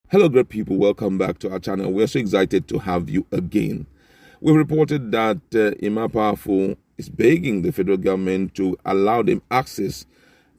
Hello, great people. Welcome back to our channel. We're so excited to have you again. We reported that Emma Powerful is begging the federal government to allow them access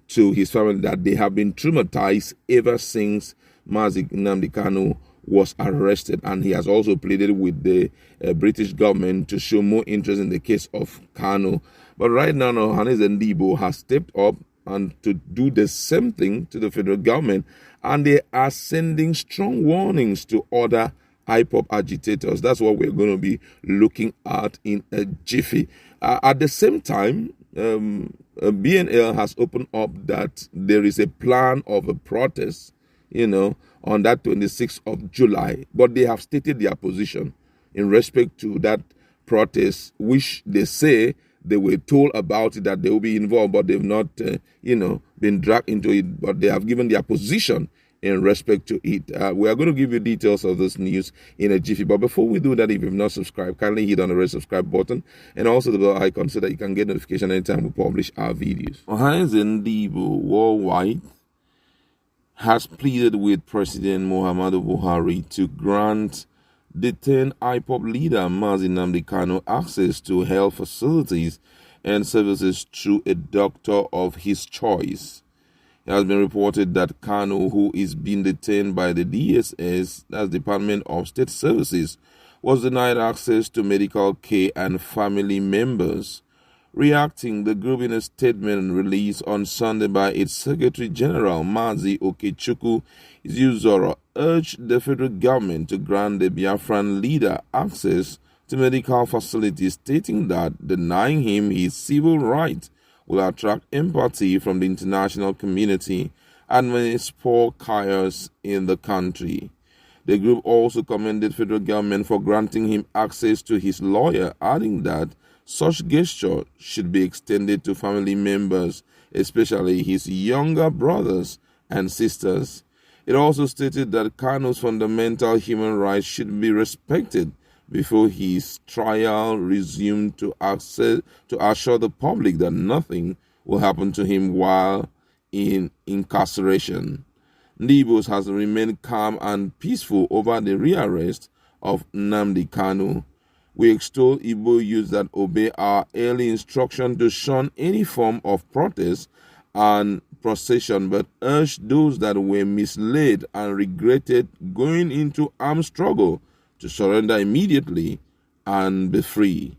to his family, that they have been traumatized ever since Mazi Nnamdi Kanu was arrested, and he has also pleaded with the British government to show more interest in the case of Kanu. But right now, Ohanaeze Ndigbo has stepped up and to do the same thing to the federal government, and they are sending strong warnings to other IPOB agitators. That's what we're going to be looking at in a jiffy. At the same time, BNL has opened up that there is a plan of a protest, on that 26th of July, but they have stated their position in respect to that protest, which they say they were told about it, that they will be involved, but they've not, been dragged into it, but they have given their position in respect to it. We are going to give you details of this news in a jiffy. But before we do that, if you've not subscribed, kindly hit on the red subscribe button and also the bell icon so that you can get notification anytime we publish our videos. Ohanaeze Ndigbo worldwide has pleaded with President Muhammadu Buhari to grant detained IPOB leader Mazi Nnamdi Kanu access to health facilities and services through a doctor of his choice. It has been reported that Kanu, who is being detained by the DSS, that's Department of State Services, was denied access to medical care and family members. Reacting, the group, in a statement released on Sunday by its Secretary General Mazi Okechukwu Izuzoro, urged the federal government to grant the Biafran leader access to medical facilities, stating that denying him his civil rights will attract empathy from the international community and may spur chaos in the country. The group also commended federal government for granting him access to his lawyer, adding that such gesture should be extended to family members, especially his younger brothers and sisters. It also stated that Kanu's fundamental human rights should be respected before his trial resumed, to assure the public that nothing will happen to him while in incarceration. Ndigbo has remained calm and peaceful over the rearrest of Nnamdi Kanu. We extol Igbo youths that obey our early instruction to shun any form of protest and procession, but urge those that were misled and regretted going into armed struggle to surrender immediately and be free.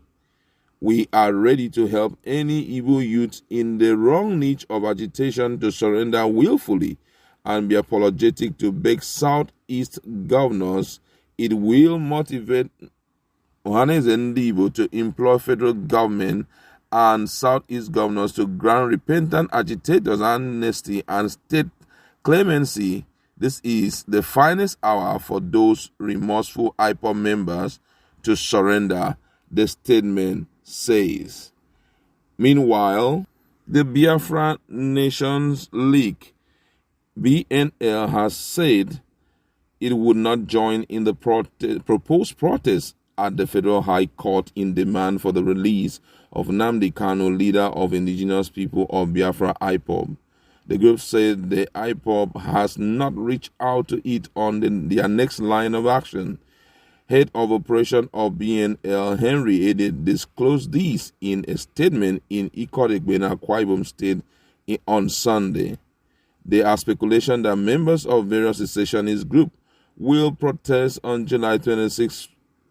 We are ready to help any Igbo youth in the wrong niche of agitation to surrender willfully and be apologetic to beg Southeast governors. It will motivate Ohanaeze Ndigbo to implore federal government and Southeast governors to grant repentant agitators amnesty and state clemency. This is the finest hour for those remorseful IPOB members to surrender, the statement says. Meanwhile, the Biafra Nations League, BNL, has said it would not join in the proposed protest at the Federal High Court in demand for the release of Nnamdi Kanu, leader of indigenous people of Biafra IPOB. The group said the IPOB has not reached out to it on their next line of action. Head of operation of BNL, Henry Ede, disclosed this in a statement in Ikot-Egbe, Akwa Ibom State on Sunday. There are speculation that members of various secessionist groups will protest on July 26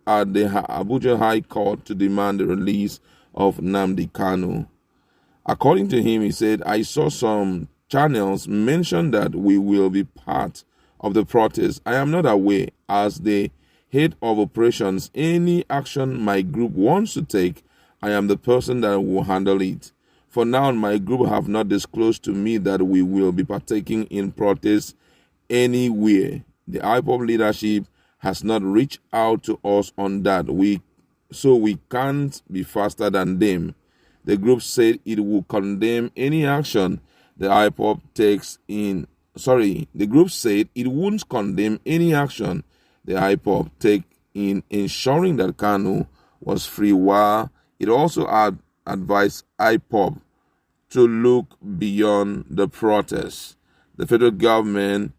at the Abuja High Court to demand the release of Nnamdi Kanu. According to him, he said, I saw some channels mention that we will be part of the protest. I am not aware, as the head of operations, any action my group wants to take. I am the person that will handle it. For now, my group have not disclosed to me that we will be partaking in protests anywhere. The IPOB leadership has not reached out to us on that, so we can't be faster than them. The group said it will condemn any action the IPOB takes in. The group said it wouldn't condemn any action the IPOB take in ensuring that Kanu was free, while it also advised IPOB to look beyond the protests. The federal government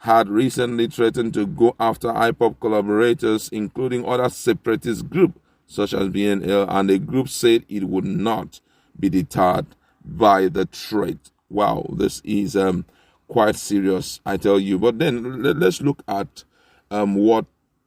had recently threatened to go after IPOB collaborators, including other separatist groups such as BNL, and the group said it would not be deterred by the threat. Wow, this is quite serious, I tell you. But then let's look at what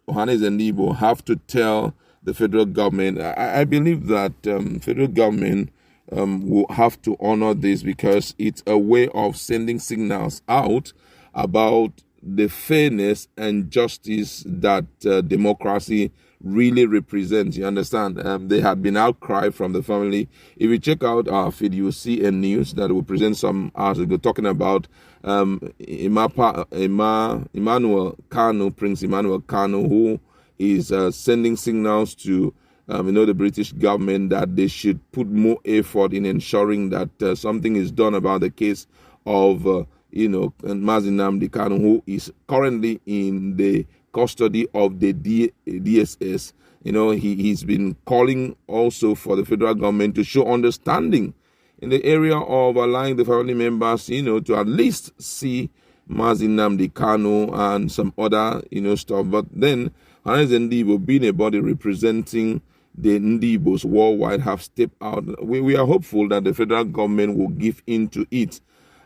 Ohanaeze Ndigbo have to tell the federal government. I believe that federal government will have to honor this, because it's a way of sending signals out about the fairness and justice that democracy really represents. You understand? There had been outcry from the family. If you check out our feed, you will see a news that will present some hours ago talking about Emmanuel Kanu, Prince Emmanuel Kanu, who is sending signals to the British government that they should put more effort in ensuring that something is done about the case of Mazi Nnamdi Kanu, who is currently in the custody of the DSS. He's been calling also for the federal government to show understanding in the area of allowing the family members, to at least see Mazi Nnamdi Kanu and some other, stuff. But then Ohanaeze Ndigbo, being a body representing the Ndigbos worldwide, have stepped out. We are hopeful that the federal government will give in to it.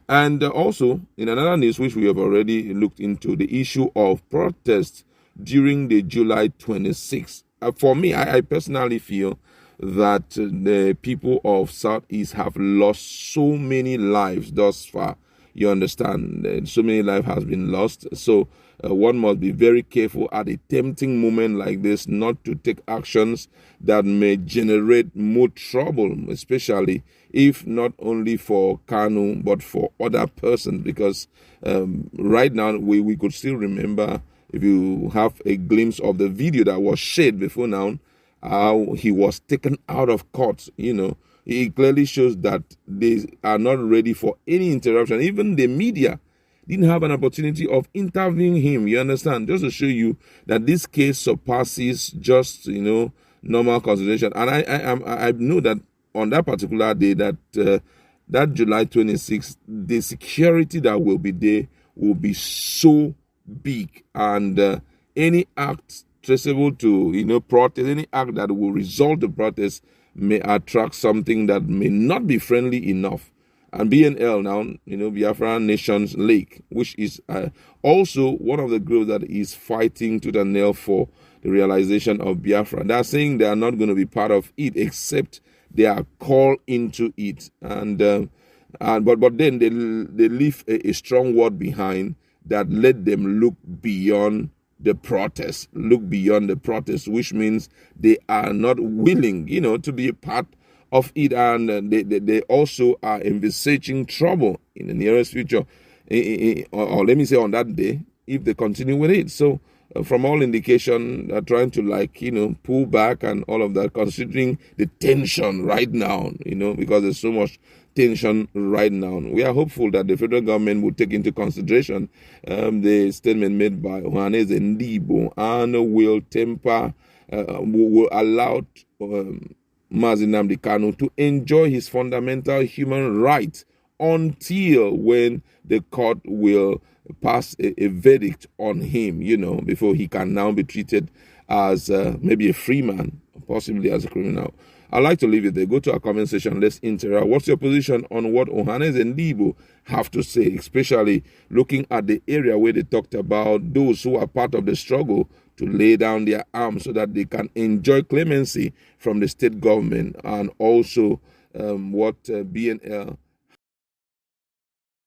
And also, in another news which we have already looked into, the issue of protests during the July 26th. For me, I personally feel that the people of Southeast have lost so many lives thus far. You understand? So many lives has been lost. So one must be very careful at a tempting moment like this not to take actions that may generate more trouble, especially if not only for Kanu, but for other persons. Because right now, we could still remember, if you have a glimpse of the video that was shared before now, how he was taken out of court. It clearly shows that they are not ready for any interruption. Even the media didn't have an opportunity of interviewing him. You understand? Just to show you that this case surpasses just, normal consideration. And I know that on that particular day, that July 26th, the security that will be there will be so big, and any act traceable to protest, any act that will result in protest may attract something that may not be friendly enough. And BNL now, Biafra Nations League, which is also one of the groups that is fighting tooth and nail for the realization of Biafra. They're saying they are not going to be part of it, except they are called into it. But then they leave a strong word behind that let them look beyond the protest, which means they are not willing, to be a part of it, and they also are envisaging trouble in the nearest future, or let me say on that day, if they continue with it. So from all indication, they're trying to pull back and all of that, considering the tension right now, because there's so much tension right now. We are hopeful that the federal government will take into consideration the statement made by Ohanaeze Ndigbo and will allow Mazi Nnamdi Kanu to enjoy his fundamental human rights until when the court will pass a verdict on him, before he can now be treated as maybe a free man, possibly as a criminal. I'd like to leave it there. Go to our comment section. Let's interact. What's your position on what Ohanaeze Ndigbo have to say, especially looking at the area where they talked about those who are part of the struggle to lay down their arms so that they can enjoy clemency from the state government, and also what BNL